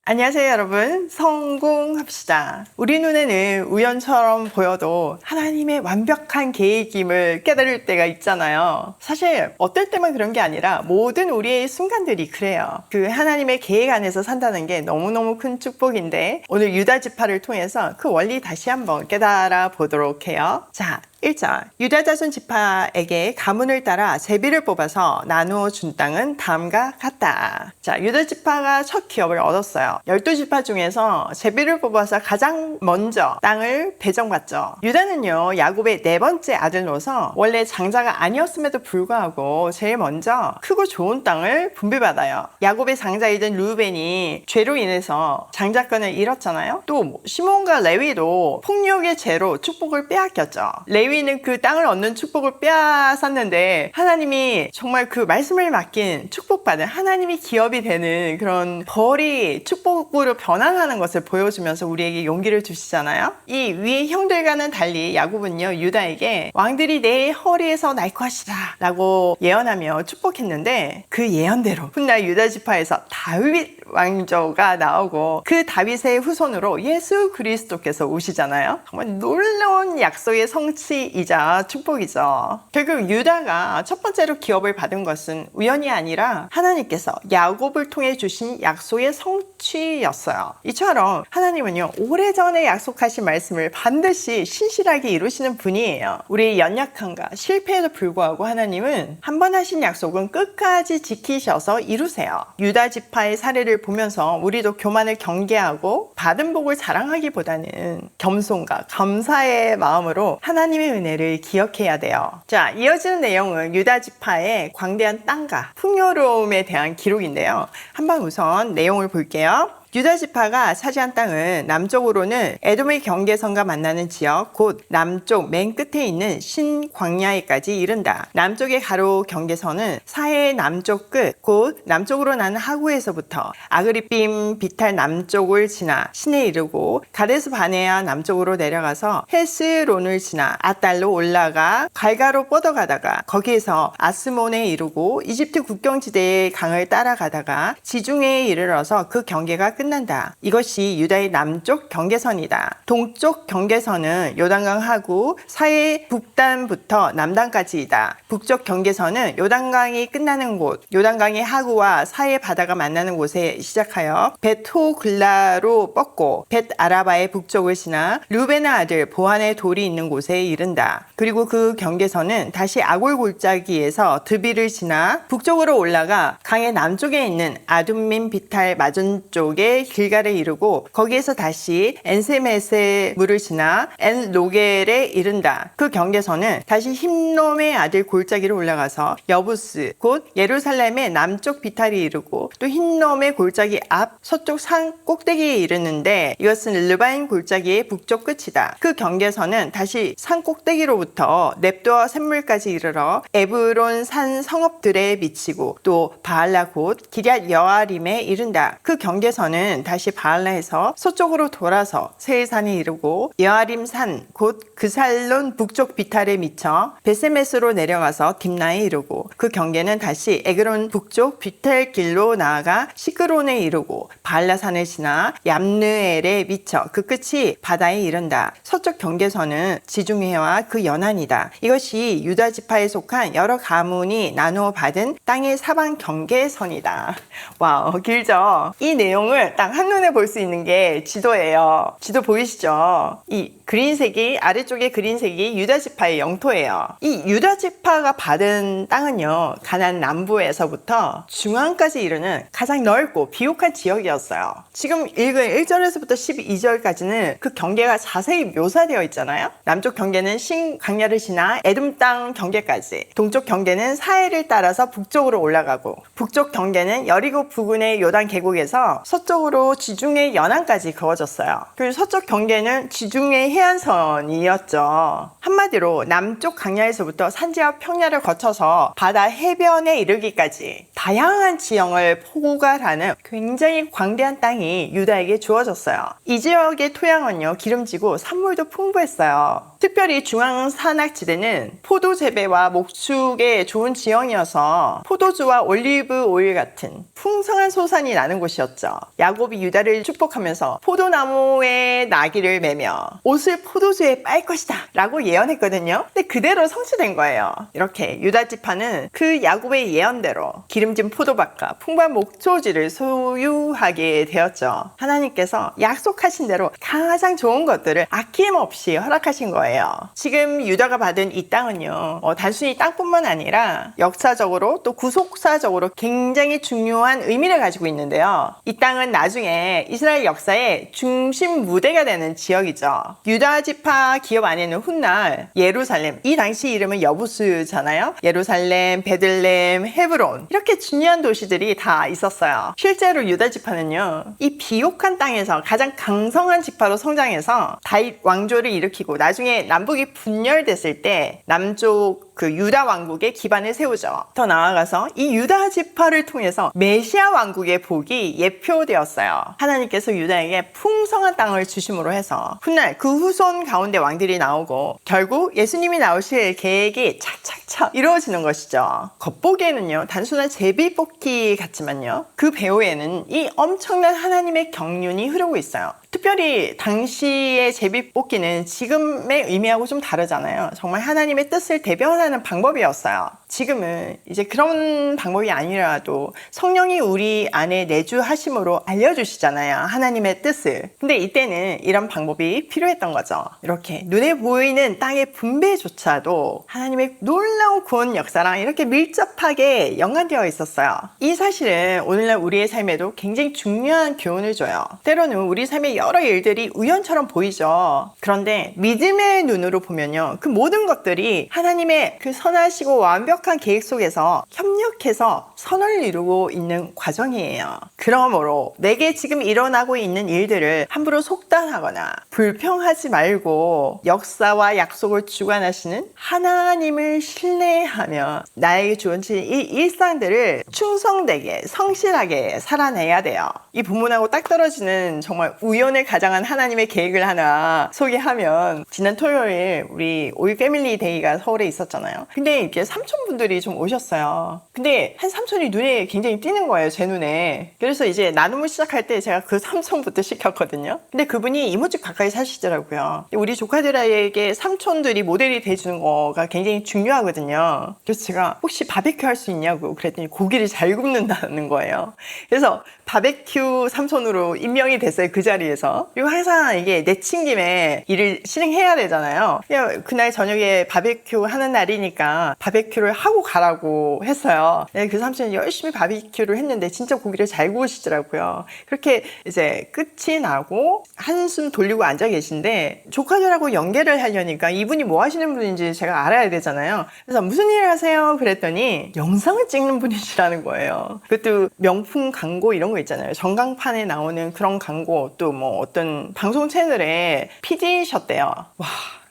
안녕하세요 여러분, 성공합시다. 우리 눈에는 우연처럼 보여도 하나님의 완벽한 계획임을 깨달을 때가 있잖아요. 사실 어떨 때만 그런 게 아니라 모든 우리의 순간들이 그래요. 그 하나님의 계획 안에서 산다는 게 너무너무 큰 축복인데, 오늘 유다 지파를 통해서 그 원리 다시 한번 깨달아 보도록 해요. 자, 1절, 유다 자손 지파에게 가문을 따라 제비를 뽑아서 나누어 준 땅은 다음과 같다. 자, 유다 지파가 첫 기업을 얻었어요. 12지파 중에서 제비를 뽑아서 가장 먼저 땅을 배정받죠. 유다는요, 야곱의 네 번째 아들로서 원래 장자가 아니었음에도 불구하고 제일 먼저 크고 좋은 땅을 분배받아요. 야곱의 장자이던 루벤이 죄로 인해서 장자권을 잃었잖아요. 또 시몬과 레위도 폭력의 죄로 축복을 빼앗겼죠. 레위는 그 땅을 얻는 축복을 빼앗았는데, 하나님이 정말 그 말씀을 맡긴 축복받은 하나님이 기업이 되는 그런 벌이 축복으로 변환하는 것을 보여주면서 우리에게 용기를 주시잖아요. 이 위의 형들과는 달리 야곱은요, 유다에게 왕들이 내 허리에서 날 것이다 라고 예언하며 축복했는데, 그 예언대로 훗날 유다 지파에서 다윗 왕조가 나오고 그 다윗의 후손으로 예수 그리스도께서 오시잖아요. 정말 놀라운 약속의 성취이자 축복이죠. 결국 유다가 첫 번째로 기업을 받은 것은 우연이 아니라 하나님께서 야곱을 통해 주신 약속의 성취였어요. 이처럼 하나님은요, 오래전에 약속하신 말씀을 반드시 신실하게 이루시는 분이에요. 우리의 연약함과 실패에도 불구하고 하나님은 한 번 하신 약속은 끝까지 지키셔서 이루세요. 유다 지파의 사례를 보면서 우리도 교만을 경계하고 받은 복을 자랑하기보다는 겸손과 감사의 마음으로 하나님의 은혜를 기억해야 돼요. 자, 이어지는 내용은 유다 지파의 광대한 땅과 풍요로움에 대한 기록인데요. 한번 우선 내용을 볼게요. 유다 지파가 차지한 땅은 남쪽으로는 에돔의 경계선과 만나는 지역, 곧 남쪽 맨 끝에 있는 신광야에까지 이른다. 남쪽의 가로 경계선은 사해의 남쪽 끝, 곧 남쪽으로 나는 하구에서부터 아그리빔 비탈 남쪽을 지나 신에 이르고, 가데스 바네아 남쪽으로 내려가서 헤스론을 지나 아달로 올라가 갈가로 뻗어가다가 거기에서 아스몬에 이르고 이집트 국경지대의 강을 따라가다가 지중해에 이르러서 그 경계가 끝난다. 이것이 유다의 남쪽 경계선이다. 동쪽 경계선은 요단강 하구 사해 북단부터 남단까지이다. 북쪽 경계선은 요단강이 끝나는 곳, 요단강의 하구와 사해 바다가 만나는 곳에 시작하여 벳호글라로 뻗고 벳아라바의 북쪽을 지나 루벤의 아들 보한의 돌이 있는 곳에 이른다. 그리고 그 경계선은 다시 아골 골짜기에서 드비를 지나 북쪽으로 올라가 강의 남쪽에 있는 아둠민 비탈 맞은쪽에 길갈에 이르고, 거기에서 다시 엔세메스의 물을 지나 엔로겔에 이른다. 그 경계선은 다시 힘놈의 아들 골짜기로 올라가서 여부스 곧 예루살렘의 남쪽 비탈이 이르고, 또 힘놈의 골짜기 앞 서쪽 산 꼭대기에 이르는데, 이것은 르바임 골짜기의 북쪽 끝이다. 그 경계선은 다시 산 꼭대기로부터 넵도와 샘물까지 이르러 에브론 산 성읍들에 미치고, 또 바알라 곧 기럇 여아림에 이른다. 그 경계선은 다시 바알라에서 서쪽으로 돌아서 세일산에 이르고 여아림 산 곧 그살론 북쪽 비탈에 미쳐 베세메스로 내려가서 딥나에 이르고, 그 경계는 다시 에그론 북쪽 비탈 길로 나아가 시크론에 이르고 바알라산을 지나 얌느엘에 미쳐 그 끝이 바다에 이른다. 서쪽 경계선은 지중해와 그 연안이다. 이것이 유다 지파에 속한 여러 가문이 나누어 받은 땅의 사방 경계선이다. 와우, 길죠? 이 내용을 딱 한눈에 볼 수 있는 게 지도예요. 지도 보이시죠? 이 그린색이, 아래쪽에 그린색이 유다 지파의 영토예요. 이 유다 지파가 받은 땅은요, 가나안 남부에서부터 중앙까지 이르는 가장 넓고 비옥한 지역이었어요. 지금 읽은 1절에서부터 12절까지는 그 경계가 자세히 묘사되어 있잖아요. 남쪽 경계는 신광야를 지나 에돔 땅 경계까지, 동쪽 경계는 사해를 따라서 북쪽으로 올라가고, 북쪽 경계는 여리고 부근의 요단 계곡에서 서쪽으로 지중해 연안까지 그어졌어요. 그리고 서쪽 경계는 지중해 해안선이었죠. 한마디로 남쪽 강야에서부터 산지와 평야를 거쳐서 바다 해변에 이르기까지 다양한 지형을 포괄하는 굉장히 광대한 땅이 유다에게 주어졌어요. 이 지역의 토양은요, 기름지고 산물도 풍부했어요. 특별히 중앙 산악지대는 포도 재배와 목축에 좋은 지형이어서 포도주와 올리브 오일 같은 풍성한 소산이 나는 곳이었죠. 야곱이 유다를 축복하면서 포도나무에 나귀를 매며 옷을 포도주에 빨 것이다 라고 예언했거든요. 근데 그대로 성취된 거예요. 이렇게 유다 지파는 그 야곱의 예언대로 기름진 포도밭과 풍부한 목초지를 소유하게 되었죠. 하나님께서 약속하신 대로 가장 좋은 것들을 아낌없이 허락하신 거예요. 지금 유다가 받은 이 땅은요, 단순히 땅뿐만 아니라 역사적으로 또 구속사적으로 굉장히 중요한 의미를 가지고 있는데요. 이 땅은 나중에 이스라엘 역사의 중심 무대가 되는 지역이죠. 유다 지파 기업 안에는 훗날 예루살렘, 이 당시 이름은 여부수잖아요. 예루살렘, 베들레헴, 헤브론 이렇게 중요한 도시들이 다 있었어요. 실제로 유다 지파는요, 이 비옥한 땅에서 가장 강성한 지파로 성장해서 다윗 왕조를 일으키고 나중에 남북이 분열됐을 때 남쪽 그 유다 왕국의 기반을 세우죠. 더 나아가서 이 유다 지파를 통해서 메시아 왕국의 복이 예표되었어요. 하나님께서 유다에게 풍성한 땅을 주심으로 해서 훗날 그 후손 가운데 왕들이 나오고 결국 예수님이 나오실 계획이 착착착 이루어지는 것이죠. 겉보기에는요, 단순한 제비뽑기 같지만요, 그 배후에는 이 엄청난 하나님의 경륜이 흐르고 있어요. 특별히 당시의 제비뽑기는 지금의 의미하고 좀 다르잖아요. 정말 하나님의 뜻을 대변하는 방법이었어요. 지금은 이제 그런 방법이 아니라도 성령이 우리 안에 내주하심으로 알려주시잖아요, 하나님의 뜻을. 근데 이때는 이런 방법이 필요했던 거죠. 이렇게 눈에 보이는 땅의 분배조차도 하나님의 놀라운 구원 역사랑 이렇게 밀접하게 연관되어 있었어요. 이 사실은 오늘날 우리의 삶에도 굉장히 중요한 교훈을 줘요. 때로는 우리 삶의 여러 일들이 우연처럼 보이죠. 그런데 믿음의 눈으로 보면요, 그 모든 것들이 하나님의 그 선하시고 완벽한 계획 속에서 협력해서 선을 이루고 있는 과정이에요. 그러므로 내게 지금 일어나고 있는 일들을 함부로 속단하거나 불평하지 말고 역사와 약속을 주관하시는 하나님을 신뢰하며 나에게 주어진 이 일상들을 충성되게 성실하게 살아내야 돼요. 이 본문하고 딱 떨어지는 정말 우연을 가장한 하나님의 계획을 하나 소개하면, 지난 토요일 우리 오일 패밀리 데이가 서울에 있었잖아요. 근데 이렇게 삼촌분들이 좀 오셨어요. 근데 한 삼촌이 눈에 굉장히 띄는 거예요, 제 눈에. 그래서 이제 나눔을 시작할 때 제가 그 삼촌부터 시켰거든요. 근데 그분이 이모집 가까이 사시더라고요. 우리 조카들에게 삼촌들이 모델이 돼주는 거가 굉장히 중요하거든요. 그래서 제가 혹시 바베큐 할 수 있냐고 그랬더니 고기를 잘 굽는다는 거예요. 그래서 바베큐 삼촌으로 임명이 됐어요, 그 자리에서. 그리고 항상 이게 내친 김에 일을 실행해야 되잖아요. 그날 저녁에 바베큐 하는 날이니까 바베큐를 하고 가라고 했어요. 그 삼촌이 열심히 바베큐를 했는데 진짜 고기를 잘 구우시더라고요. 그렇게 이제 끝이 나고 한숨 돌리고 앉아 계신데 조카들하고 연결을 하려니까 이분이 뭐 하시는 분인지 제가 알아야 되잖아요. 그래서 무슨 일을 하세요? 그랬더니 영상을 찍는 분이시라는 거예요. 그것도 명품 광고 이런 거 있잖아요. 전광판에 나오는 그런 광고, 또 뭐 어떤 방송 채널에 PD셨대요. 와,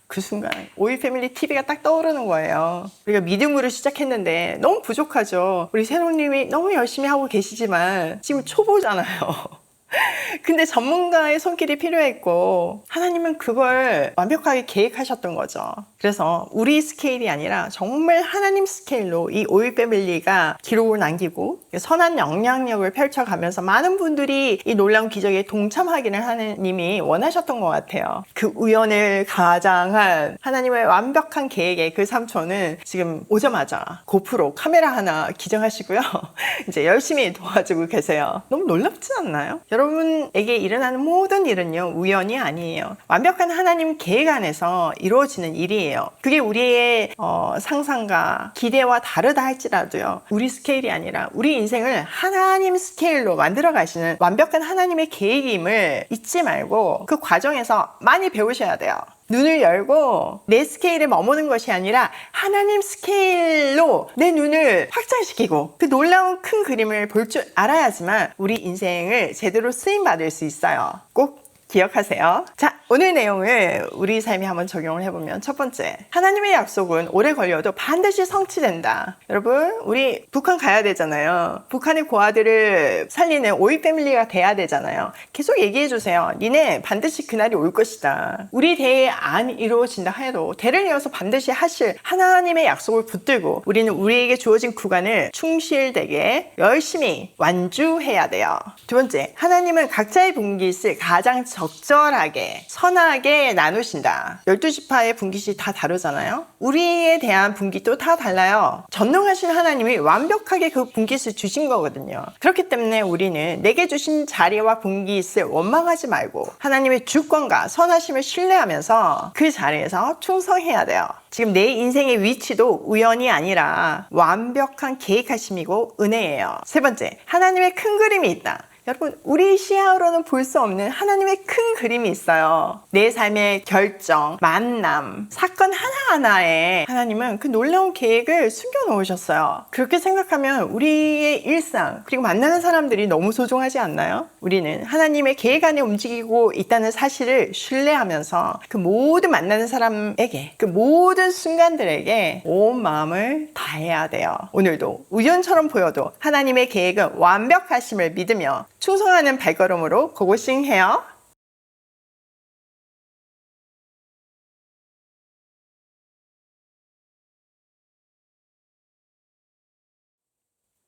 그 순간 오일 패밀리 TV가 딱 떠오르는 거예요. 우리가 믿음으로 시작했는데 너무 부족하죠. 우리 새로님이 너무 열심히 하고 계시지만 지금 초보잖아요. 근데 전문가의 손길이 필요했고 하나님은 그걸 완벽하게 계획하셨던 거죠. 그래서 우리 스케일이 아니라 정말 하나님 스케일로 이 오일 패밀리가 기록을 남기고 선한 영향력을 펼쳐가면서 많은 분들이 이 놀라운 기적에 동참하기를 하나님이 원하셨던 것 같아요. 그 우연을 가장한 하나님의 완벽한 계획에 그 삼촌은 지금 오자마자 고프로 카메라 하나 기증하시고요. 이제 열심히 도와주고 계세요. 너무 놀랍지 않나요? 여러분에게 일어나는 모든 일은요, 우연이 아니에요. 완벽한 하나님 계획 안에서 이루어지는 일이에요. 그게 우리의 상상과 기대와 다르다 할지라도요, 우리 스케일이 아니라 우리 인생을 하나님 스케일로 만들어 가시는 완벽한 하나님의 계획임을 잊지 말고 그 과정에서 많이 배우셔야 돼요. 눈을 열고 내 스케일에 머무는 것이 아니라 하나님 스케일로 내 눈을 확장시키고 그 놀라운 큰 그림을 볼 줄 알아야지만 우리 인생을 제대로 쓰임받을 수 있어요. 꼭 기억하세요. 자, 오늘 내용을 우리 삶에 한번 적용을 해보면 첫 번째, 하나님의 약속은 오래 걸려도 반드시 성취된다. 여러분, 우리 북한 가야 되잖아요. 북한의 고아들을 살리는 오이 패밀리가 돼야 되잖아요. 계속 얘기해주세요. 니네 반드시 그날이 올 것이다. 우리 대에 안 이루어진다 해도 대를 이어서 반드시 하실 하나님의 약속을 붙들고 우리는 우리에게 주어진 구간을 충실되게 열심히 완주해야 돼요. 두 번째, 하나님은 각자의 분깃을 가장 적절하게 선하게 나누신다. 12지파의 분깃이 다 다르잖아요. 우리에 대한 분깃도 다 달라요. 전능하신 하나님이 완벽하게 그 분깃을 주신 거거든요. 그렇기 때문에 우리는 내게 주신 자리와 분깃을 원망하지 말고 하나님의 주권과 선하심을 신뢰하면서 그 자리에서 충성해야 돼요. 지금 내 인생의 위치도 우연이 아니라 완벽한 계획하심이고 은혜예요. 세 번째, 하나님의 큰 그림이 있다. 여러분, 우리 시야로는 볼 수 없는 하나님의 큰 그림이 있어요. 내 삶의 결정, 만남, 사건 하나하나에 하나님은 그 놀라운 계획을 숨겨놓으셨어요. 그렇게 생각하면 우리의 일상, 그리고 만나는 사람들이 너무 소중하지 않나요? 우리는 하나님의 계획 안에 움직이고 있다는 사실을 신뢰하면서 그 모든 만나는 사람에게, 그 모든 순간들에게 온 마음을 다해야 돼요. 오늘도 우연처럼 보여도 하나님의 계획은 완벽하심을 믿으며 충성하는 발걸음으로 고고싱 해요.